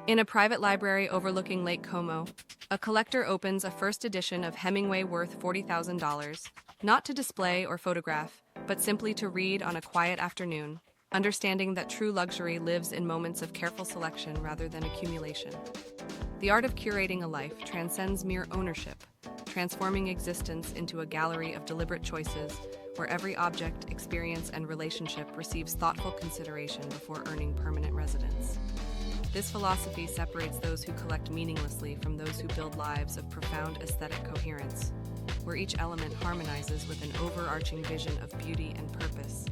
In a private library overlooking Lake Como, a collector opens a first edition of Hemingway worth $40,000, not to display or photograph, but simply to read on a quiet afternoon, understanding that true luxury lives in moments of careful selection rather than accumulation. The art of curating a life transcends mere ownership, transforming existence into a gallery of deliberate choices where every object, experience, and relationship receives thoughtful consideration before earning permanent residence. This philosophy separates those who collect meaninglessly from those who build lives of profound aesthetic coherence, where each element harmonizes with an overarching vision of beauty and purpose.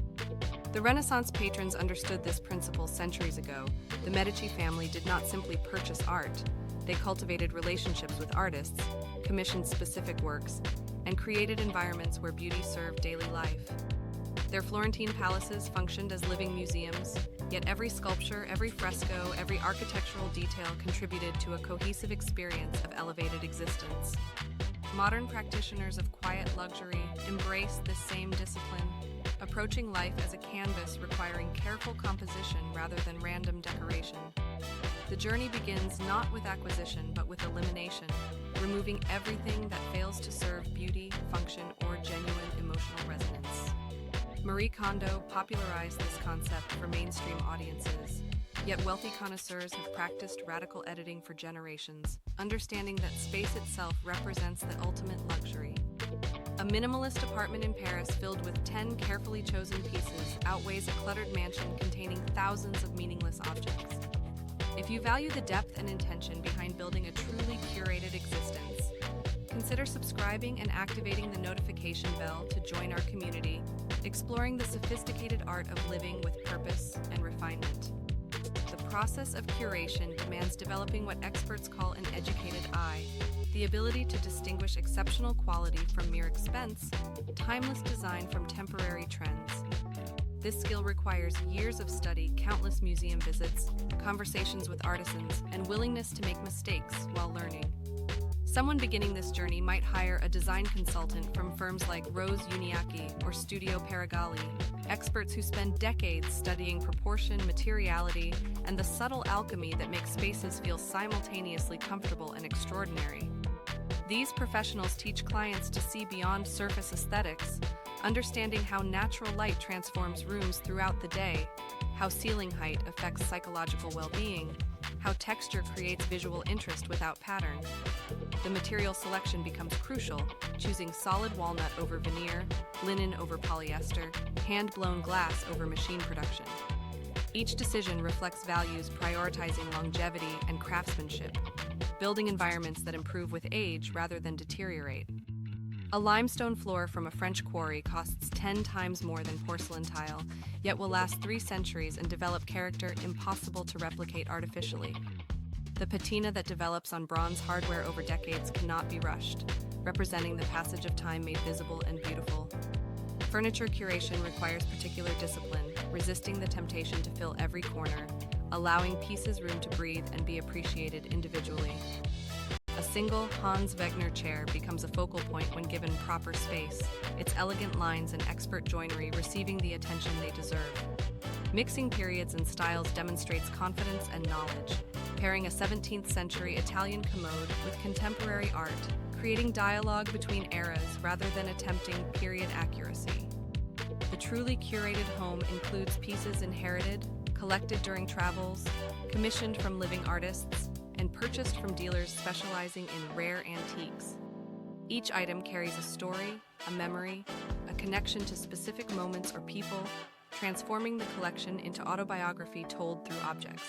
The Renaissance patrons understood this principle centuries ago. The Medici family did not simply purchase art, they cultivated relationships with artists, commissioned specific works, and created environments where beauty served daily life. Their Florentine palaces functioned as living museums, yet every sculpture, every fresco, every architectural detail contributed to a cohesive experience of elevated existence. Modern practitioners of quiet luxury embrace this same discipline, approaching life as a canvas requiring careful composition rather than random decoration. The journey begins not with acquisition but with elimination, removing everything that fails to serve beauty, function, or genuine emotional resonance. Marie Kondo popularized this concept for mainstream audiences, yet wealthy connoisseurs have practiced radical editing for generations, understanding that space itself represents the ultimate luxury. A minimalist apartment in Paris filled with 10 carefully chosen pieces outweighs a cluttered mansion containing thousands of meaningless objects. If you value the depth and intention behind building a truly curated existence, consider subscribing and activating the notification bell to join our community, exploring the sophisticated art of living with purpose and refinement. The process of curation demands developing what experts call an educated eye, the ability to distinguish exceptional quality from mere expense, timeless design from temporary trends. This skill requires years of study, countless museum visits, conversations with artisans, and willingness to make mistakes while learning. Someone beginning this journey might hire a design consultant from firms like Rose Uniacke or Studio Perigali, experts who spend decades studying proportion, materiality, and the subtle alchemy that makes spaces feel simultaneously comfortable and extraordinary. These professionals teach clients to see beyond surface aesthetics, understanding how natural light transforms rooms throughout the day, how ceiling height affects psychological well-being, how texture creates visual interest without pattern. The material selection becomes crucial, choosing solid walnut over veneer, linen over polyester, hand-blown glass over machine production. Each decision reflects values prioritizing longevity and craftsmanship, building environments that improve with age rather than deteriorate. A limestone floor from a French quarry costs 10 times more than porcelain tile, yet will last 3 centuries and develop character impossible to replicate artificially. The patina that develops on bronze hardware over decades cannot be rushed, representing the passage of time made visible and beautiful. Furniture curation requires particular discipline, resisting the temptation to fill every corner, allowing pieces room to breathe and be appreciated individually. A single Hans Wegner chair becomes a focal point when given proper space, its elegant lines and expert joinery receiving the attention they deserve. Mixing periods and styles demonstrates confidence and knowledge, pairing a 17th century Italian commode with contemporary art, creating dialogue between eras rather than attempting period accuracy. The truly curated home includes pieces inherited, collected during travels, commissioned from living artists, and purchased from dealers specializing in rare antiques. Each item carries a story, a memory, a connection to specific moments or people, transforming the collection into autobiography told through objects.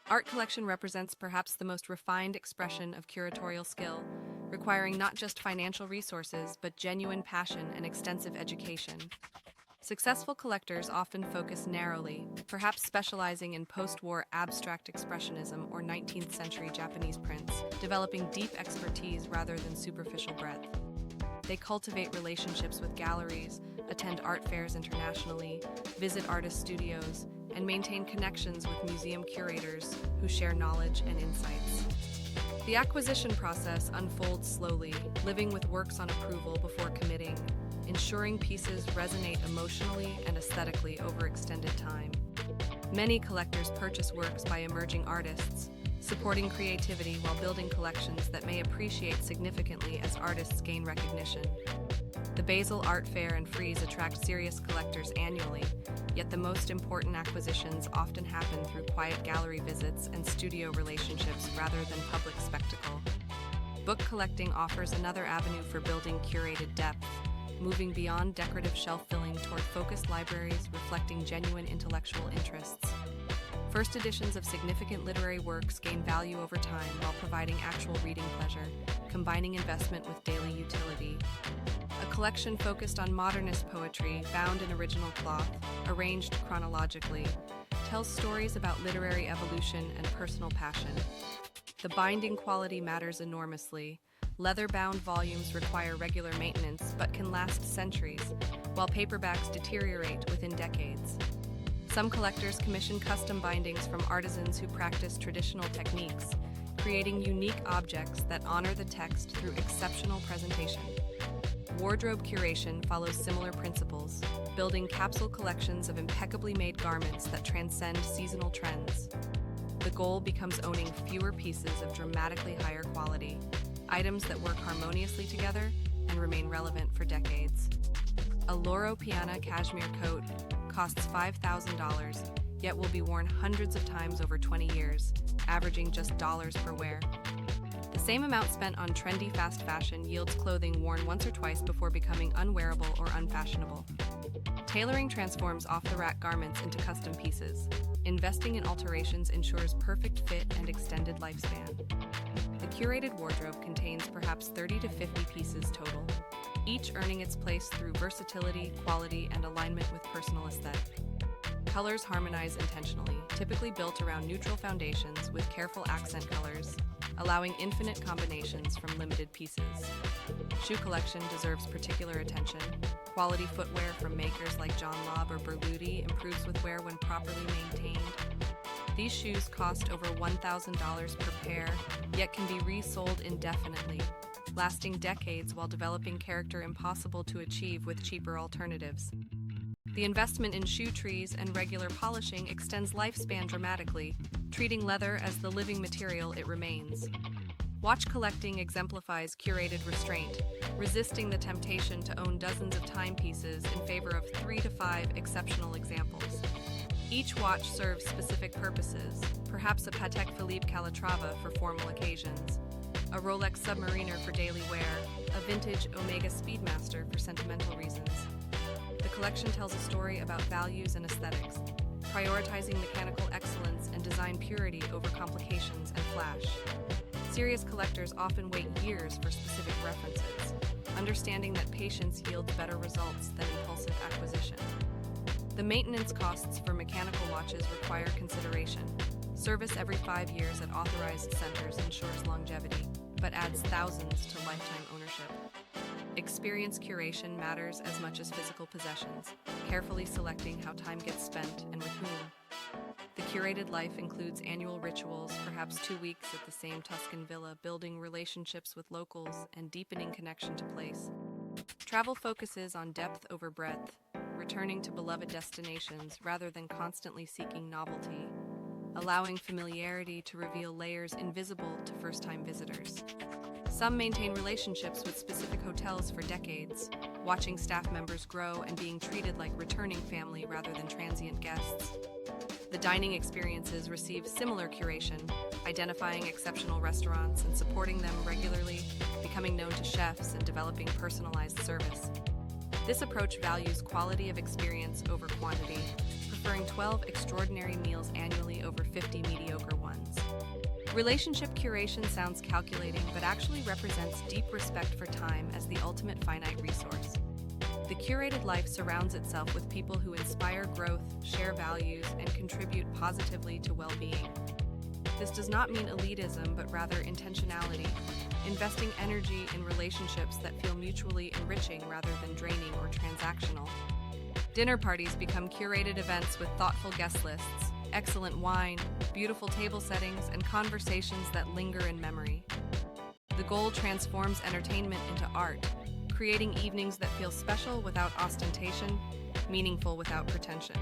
Art collection represents perhaps the most refined expression of curatorial skill, requiring not just financial resources, but genuine passion and extensive education. Successful collectors often focus narrowly, perhaps specializing in post-war abstract expressionism or 19th century Japanese prints, developing deep expertise rather than superficial breadth. They cultivate relationships with galleries, attend art fairs internationally, visit artist studios, and maintain connections with museum curators who share knowledge and insights. The acquisition process unfolds slowly, living with works on approval before committing, ensuring pieces resonate emotionally and aesthetically over extended time. Many collectors purchase works by emerging artists, supporting creativity while building collections that may appreciate significantly as artists gain recognition. The Basel Art Fair and Frieze attract serious collectors annually, yet the most important acquisitions often happen through quiet gallery visits and studio relationships rather than public spectacle. Book collecting offers another avenue for building curated depth, moving beyond decorative shelf filling toward focused libraries reflecting genuine intellectual interests. First editions of significant literary works gain value over time while providing actual reading pleasure, combining investment with daily utility. A collection focused on modernist poetry, bound in original cloth, arranged chronologically, tells stories about literary evolution and personal passion. The binding quality matters enormously. Leather-bound volumes require regular maintenance but can last centuries, while paperbacks deteriorate within decades. Some collectors commission custom bindings from artisans who practice traditional techniques, creating unique objects that honor the text through exceptional presentation. Wardrobe curation follows similar principles, building capsule collections of impeccably made garments that transcend seasonal trends. The goal becomes owning fewer pieces of dramatically higher quality, items that work harmoniously together and remain relevant for decades. A Loro Piana cashmere coat costs $5,000, yet will be worn hundreds of times over 20 years, averaging just dollars per wear. The same amount spent on trendy fast fashion yields clothing worn once or twice before becoming unwearable or unfashionable. Tailoring transforms off-the-rack garments into custom pieces. Investing in alterations ensures perfect fit and extended lifespan. The curated wardrobe contains perhaps 30 to 50 pieces total, each earning its place through versatility, quality, and alignment with personal aesthetic. Colors harmonize intentionally, typically built around neutral foundations with careful accent colors, allowing infinite combinations from limited pieces. Shoe collection deserves particular attention. Quality footwear from makers like John Lobb or Berluti improves with wear when properly maintained. These shoes cost over $1,000 per pair, yet can be resold indefinitely, lasting decades while developing character impossible to achieve with cheaper alternatives. The investment in shoe trees and regular polishing extends lifespan dramatically, treating leather as the living material it remains. Watch collecting exemplifies curated restraint, resisting the temptation to own dozens of timepieces in favor of 3 to 5 exceptional examples. Each watch serves specific purposes, perhaps a Patek Philippe Calatrava for formal occasions, a Rolex Submariner for daily wear, a vintage Omega Speedmaster for sentimental reasons. The collection tells a story about values and aesthetics, prioritizing mechanical excellence and design purity over complications and flash. Serious collectors often wait years for specific references, understanding that patience yields better results than impulsive acquisition. The maintenance costs for mechanical watches require consideration. Service every 5 years at authorized centers ensures longevity, but adds thousands to lifetime ownership. Experience curation matters as much as physical possessions, carefully selecting how time gets spent and with whom. The curated life includes annual rituals, perhaps 2 weeks at the same Tuscan villa, building relationships with locals and deepening connection to place. Travel focuses on depth over breadth, returning to beloved destinations rather than constantly seeking novelty, allowing familiarity to reveal layers invisible to first-time visitors. Some maintain relationships with specific hotels for decades, watching staff members grow and being treated like returning family rather than transient guests. The dining experiences receive similar curation, identifying exceptional restaurants and supporting them regularly, becoming known to chefs and developing personalized service. This approach values quality of experience over quantity, preferring 12 extraordinary meals annually over 50 mediocre ones. Relationship curation sounds calculating, but actually represents deep respect for time as the ultimate finite resource. The curated life surrounds itself with people who inspire growth, share values, and contribute positively to well-being. This does not mean elitism, but rather intentionality, investing energy in relationships that feel mutually enriching rather than draining or transactional. Dinner parties become curated events with thoughtful guest lists, excellent wine, beautiful table settings, and conversations that linger in memory. The goal transforms entertainment into art, creating evenings that feel special without ostentation, meaningful without pretension.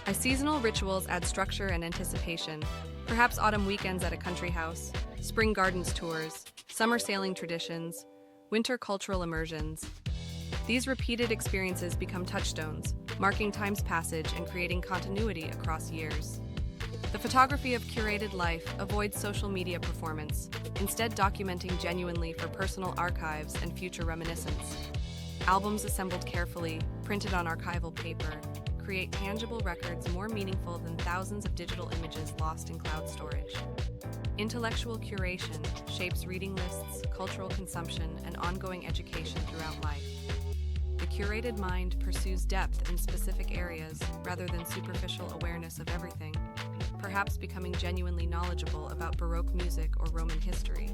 As seasonal rituals add structure and anticipation, Perhaps autumn weekends at a country house, spring gardens tours, summer sailing traditions, winter cultural immersions. These repeated experiences become touchstones, marking time's passage and creating continuity across years. The photography of curated life avoids social media performance, instead documenting genuinely for personal archives and future reminiscence. Albums assembled carefully, printed on archival paper, create tangible records more meaningful than thousands of digital images lost in cloud storage. Intellectual curation shapes reading lists, cultural consumption, and ongoing education throughout life. The curated mind pursues depth in specific areas rather than superficial awareness of everything, perhaps becoming genuinely knowledgeable about Baroque music or Roman history.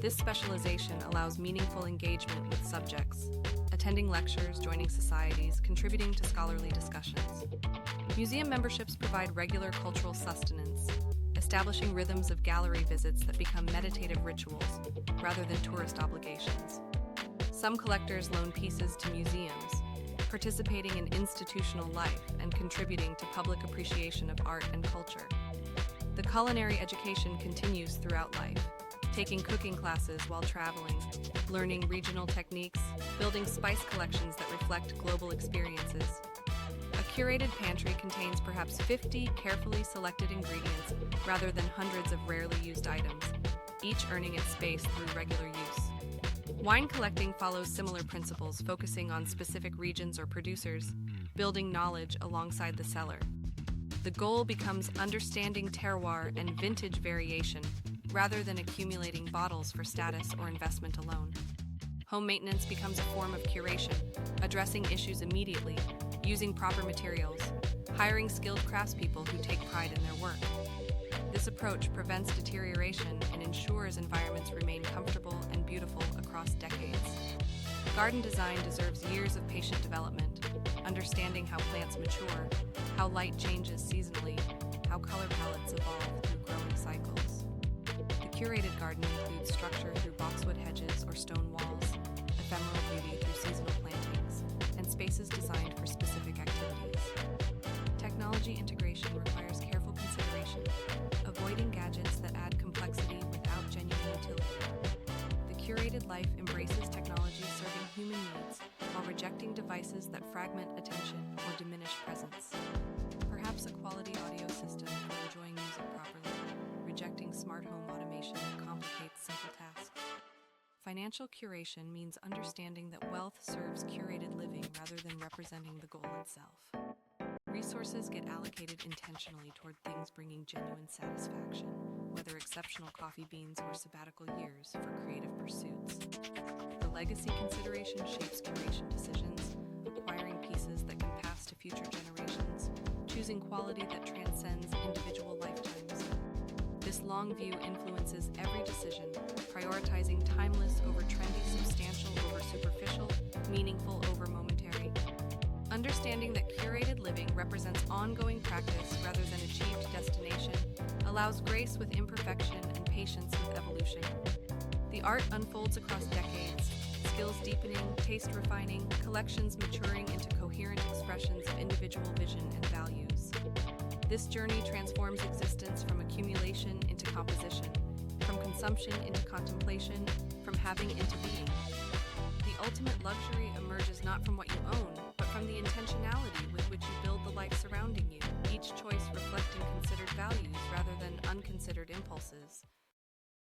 This specialization allows meaningful engagement with subjects, attending lectures, joining societies, contributing to scholarly discussions. Museum memberships provide regular cultural sustenance, establishing rhythms of gallery visits that become meditative rituals rather than tourist obligations. Some collectors loan pieces to museums, participating in institutional life and contributing to public appreciation of art and culture. The culinary education continues throughout life, taking cooking classes while traveling, learning regional techniques, building spice collections that reflect global experiences. A curated pantry contains perhaps 50 carefully selected ingredients rather than hundreds of rarely used items, each earning its space through regular use. Wine collecting follows similar principles, focusing on specific regions or producers, building knowledge alongside the cellar. The goal becomes understanding terroir and vintage variation, rather than accumulating bottles for status or investment alone. Home maintenance becomes a form of curation, addressing issues immediately, using proper materials, hiring skilled craftspeople who take pride in their work. This approach prevents deterioration and ensures environments remain comfortable and beautiful across decades. Garden design deserves years of patient development, understanding how plants mature, how light changes seasonally, how color palettes evolve through growing cycles. The curated garden includes structure through boxwood hedges or stone walls, ephemeral beauty through seasonal plantings, and spaces designed for specific activities. Technology integration requires careful consideration, avoiding gadgets that add complexity without genuine utility. The curated life embraces technology serving human needs while rejecting devices that fragment attention or diminish presence. Perhaps a quality audio system for enjoying music properly, rejecting smart home automation that complicates simple tasks. Financial curation means understanding that wealth serves curated living rather than representing the goal itself. Resources get allocated intentionally toward things bringing genuine satisfaction, whether exceptional coffee beans or sabbatical years for creative pursuits. The legacy consideration shapes curation decisions, acquiring pieces that can pass to future generations, choosing quality that transcends individual lifetimes. This long view influences every decision, prioritizing timeless over trendy, substantial over superficial, meaningful over momentary. Understanding that curated living represents ongoing practice rather than achieved destination allows grace with imperfection and patience with evolution. The art unfolds across decades, skills deepening, taste refining, collections maturing into coherent expressions of individual vision and values. This journey transforms existence from accumulation into composition, from consumption into contemplation, from having into being. The ultimate luxury emerges not from what you own, but from the intentionality with which you build the life surrounding you, each choice reflecting considered values rather than unconsidered impulses.